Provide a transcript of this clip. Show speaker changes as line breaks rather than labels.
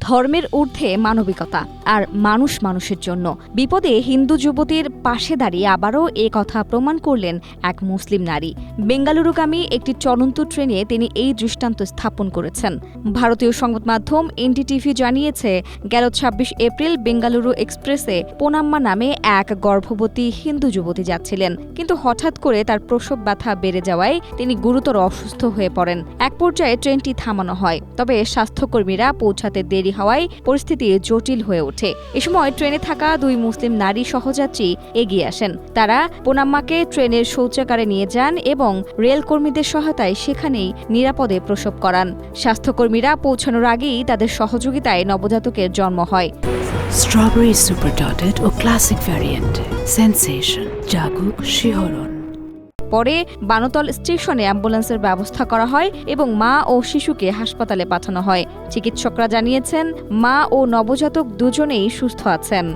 ধর্মের ঊর্ধ্বে মানবিকতা আর মানুষ মানুষের জন্য বিপদে হিন্দু যুবতীর পাশে দাঁড়িয়ে আবারও এ কথা প্রমাণ করলেন এক মুসলিম নারী। বেঙ্গালুরুগামী একটি চলন্ত ট্রেনে তিনি এই দৃষ্টান্ত স্থাপন করেছেন। ভারতীয় সংবাদ মাধ্যম এনডিটিভি জানিয়েছে, গেল ২৬ এপ্রিল বেঙ্গালুরু এক্সপ্রেসে পোনাম্মা নামে এক গর্ভবতী হিন্দু যুবতী যাচ্ছিলেন, কিন্তু হঠাৎ করে তার প্রসব ব্যথা বেড়ে যাওয়ায় তিনি গুরুতর অসুস্থ হয়ে পড়েন। এক পর্যায়ে ট্রেনটি থামানো হয়, তবে স্বাস্থ্যকর্মীরা পৌঁছাতে দেরি হওয়ায় পরিস্থিতি জটিল হয়ে ওঠে। এ সময় ট্রেনে থাকা দুই মুসলিম নারী সহযাত্রী এগিয়ে আসেন। তারা পোনাম্মাকে ট্রেনের শৌচাগারে নিয়ে যান এবং রেলকর্মীদের সহায়তায় সেখানেই নিরাপদে প্রসব করান। স্বাস্থ্যকর্মীরা পৌঁছানোর আগেই তাদের সহযোগিতায় নবজাতকের জন্ম হয়।
স্ট্রবেরি সুপার ডটেড ও ক্লাসিক ভ্যারিয়েন্ট সেন্সেশন জাগুক শিহরণ।
পরে বানতল স্টেশনে অ্যাম্বুলেন্সের ব্যবস্থা করা হয় এবং মা ও শিশুকে হাসপাতালে পাঠানো হয়। চিকিৎসকরা জানিয়েছেন, মা ও নবজাতক দুজনেই সুস্থ আছেন।